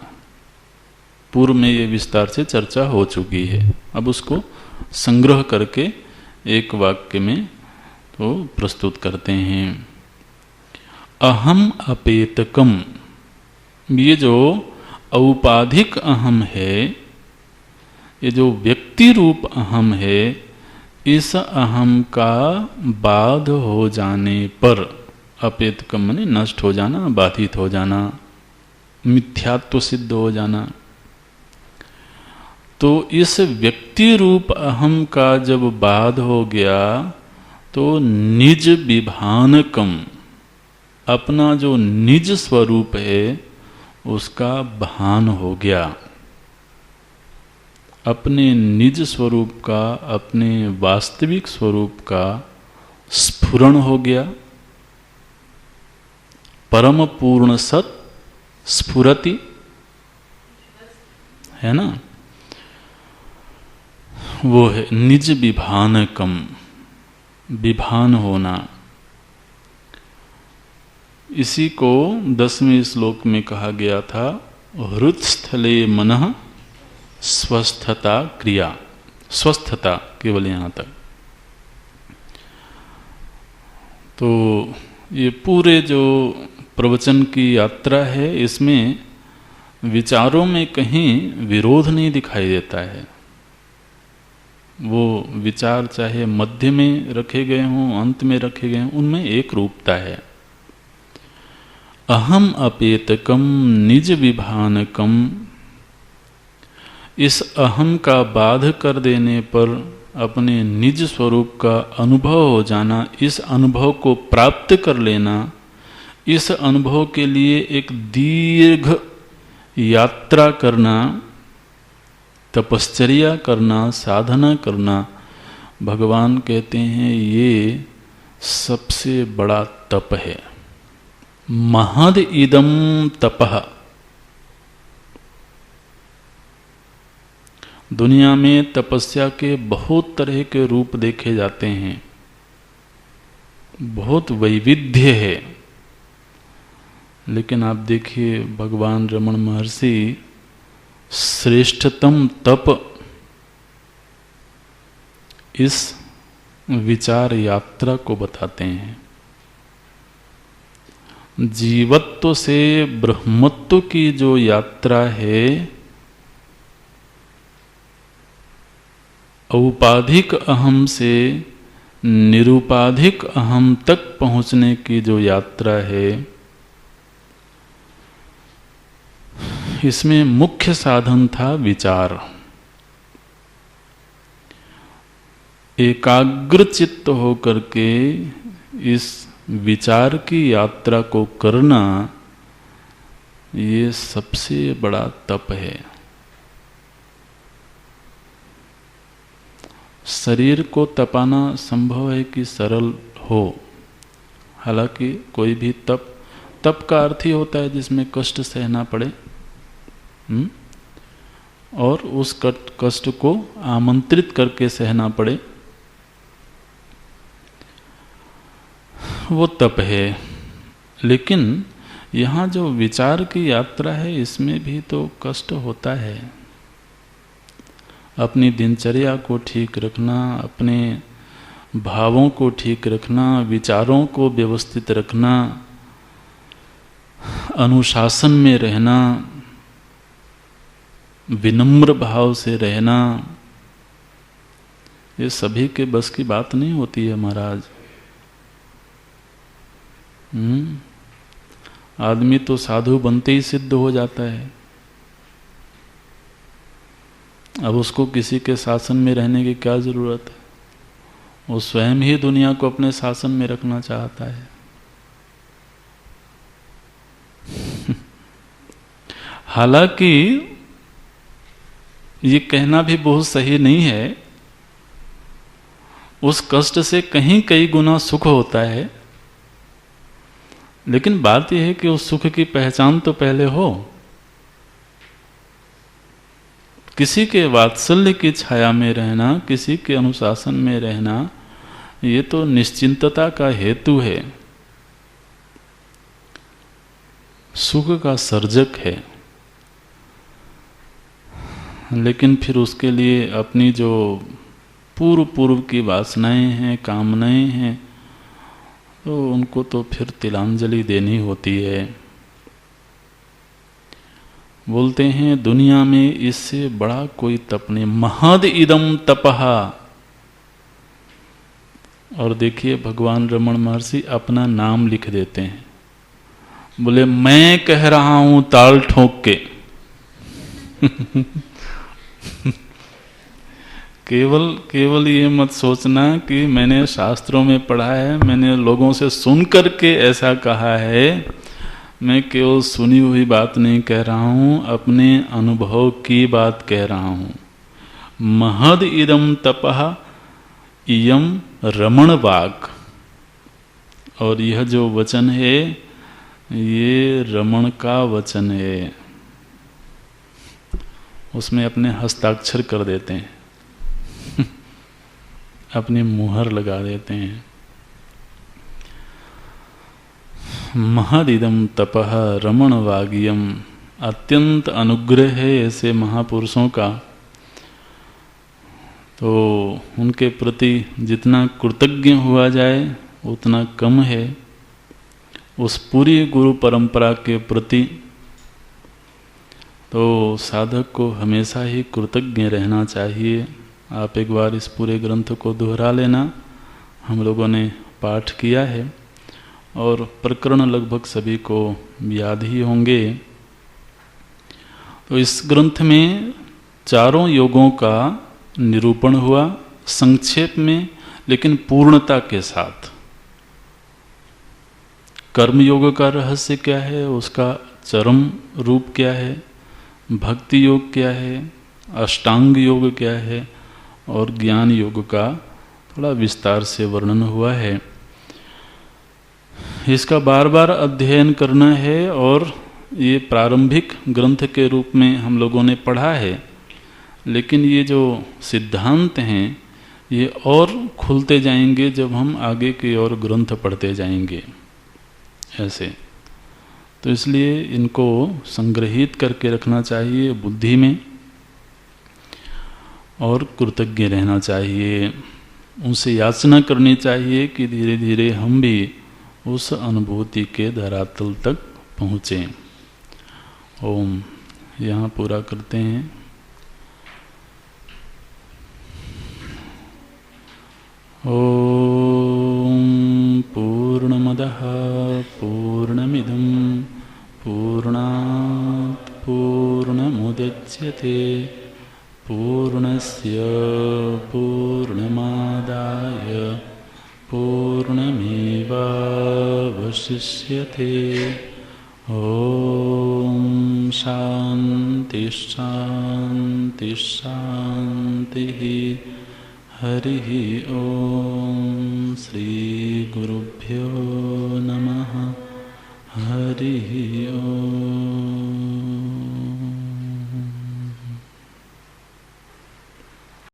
पूर्व में ये विस्तार से चर्चा हो चुकी है। अब उसको संग्रह करके एक वाक्य में तो प्रस्तुत करते हैं। अहम अपेतकम, ये जो औपाधिक अहम है, ये जो व्यक्ति रूप अहम है, इस अहम का बाध हो जाने पर, अपेतकम माने नष्ट हो जाना, बाधित हो जाना, मिथ्यात्व सिद्ध हो जाना। तो इस व्यक्ति रूप अहम का जब बाध हो गया तो निज विभानकम, अपना जो निज स्वरूप है उसका भान हो गया। अपने निज स्वरूप का, अपने वास्तविक स्वरूप का स्फुरण हो गया। परम पूर्ण सत स्फुरति, है ना, वो है निज विभानकम, विभान होना। इसी को 10वें श्लोक में कहा गया था, हृत्स्थले मनः स्वस्थता क्रिया। स्वस्थता केवल यहाँ तक। तो ये पूरे जो प्रवचन की यात्रा है, इसमें विचारों में कहीं विरोध नहीं दिखाई देता है। वो विचार चाहे मध्य में रखे गए हों, अंत में रखे गए हों, उनमें एक रूपता है। अहम अपेतकम निज विभानकम, इस अहम का बाध कर देने पर अपने निज स्वरूप का अनुभव हो जाना, इस अनुभव को प्राप्त कर लेना, इस अनुभव के लिए एक दीर्घ यात्रा करना, तपश्चर्या करना, साधना करना, भगवान कहते हैं ये सबसे बड़ा तप है। महद इदम तपः। दुनिया में तपस्या के बहुत तरह के रूप देखे जाते हैं, बहुत वैविध्य है। लेकिन आप देखिए, भगवान रमण महर्षि श्रेष्ठतम तप इस विचार यात्रा को बताते हैं। जीवत्व से ब्रह्मत्व की जो यात्रा है, औपाधिक अहम से निरुपाधिक अहम तक पहुंचने की जो यात्रा है, इसमें मुख्य साधन था विचार। एकाग्र चित्त होकर के इस विचार की यात्रा को करना, ये सबसे बड़ा तप है। शरीर को तपाना संभव है कि सरल हो, हालांकि कोई भी तप का अर्थ ही होता है जिसमें कष्ट सहना पड़े, और उस कष्ट को आमंत्रित करके सहना पड़े, वो तप है। लेकिन यहाँ जो विचार की यात्रा है, इसमें भी तो कष्ट होता है। अपनी दिनचर्या को ठीक रखना, अपने भावों को ठीक रखना, विचारों को व्यवस्थित रखना, अनुशासन में रहना, विनम्र भाव से रहना, ये सभी के बस की बात नहीं होती है महाराज। आदमी तो साधु बनते ही सिद्ध हो जाता है। अब उसको किसी के शासन में रहने की क्या जरूरत है? वो स्वयं ही दुनिया को अपने शासन में रखना चाहता है। हालांकि ये कहना भी बहुत सही नहीं है। उस कष्ट से कहीं कई गुना सुख होता है, लेकिन बात यह है कि उस सुख की पहचान तो पहले हो। किसी के वात्सल्य की छाया में रहना, किसी के अनुशासन में रहना, ये तो निश्चिंतता का हेतु है। सुख का सर्जक है, लेकिन फिर उसके लिए अपनी जो पूर्व की वासनाएं हैं, कामनाएं हैं, तो उनको तो फिर तिलांजलि देनी होती है। बोलते हैं दुनिया में इससे बड़ा कोई तप नहीं, महद इदम तपहा। और देखिए भगवान रमण महर्षि अपना नाम लिख देते हैं, बोले मैं कह रहा हूं ताल ठोक के। केवल ये मत सोचना कि मैंने शास्त्रों में पढ़ा है, मैंने लोगों से सुन करके ऐसा कहा है। मैं केवल सुनी हुई बात नहीं कह रहा हूं, अपने अनुभव की बात कह रहा हूं। महद इदम तपः इयम रमण वाक्। और यह जो वचन है ये रमण का वचन है। उसमें अपने हस्ताक्षर कर देते हैं, अपनी मुहर लगा देते हैं। महदिदम तपः रमण वागियम। अत्यंत अनुग्रह है ऐसे महापुरुषों का, तो उनके प्रति जितना कृतज्ञ हुआ जाए उतना कम है। उस पूरी गुरु परंपरा के प्रति तो साधक को हमेशा ही कृतज्ञ रहना चाहिए। आप एक बार इस पूरे ग्रंथ को दोहरा लेना, हम लोगों ने पाठ किया है और प्रकरण लगभग सभी को याद ही होंगे। तो इस ग्रंथ में चारों योगों का निरूपण हुआ संक्षेप में, लेकिन पूर्णता के साथ। कर्म योग का रहस्य क्या है, उसका चरम रूप क्या है, भक्ति योग क्या है, अष्टांग योग क्या है, और ज्ञान योग का थोड़ा विस्तार से वर्णन हुआ है। इसका बार बार अध्ययन करना है और ये प्रारंभिक ग्रंथ के रूप में हम लोगों ने पढ़ा है, लेकिन ये जो सिद्धांत हैं ये और खुलते जाएंगे जब हम आगे के और ग्रंथ पढ़ते जाएंगे ऐसे। तो इसलिए इनको संग्रहित करके रखना चाहिए बुद्धि में और कृतज्ञ रहना चाहिए। उनसे याचना करनी चाहिए कि धीरे धीरे हम भी उस अनुभूति के धरातल तक पहुँचें। ओम। यहाँ पूरा करते हैं। ओम पूर्णमदः पूर्णमिदं पूर्णात् पूर्णमुदच्यते पूर्णस्य पूर्णमादाय पूर्णमेवावशिष्यते। ओम शांति शांति शांतिः। हरिः ओम। श्री गुरुभ्यो नमः। हरिः ओम।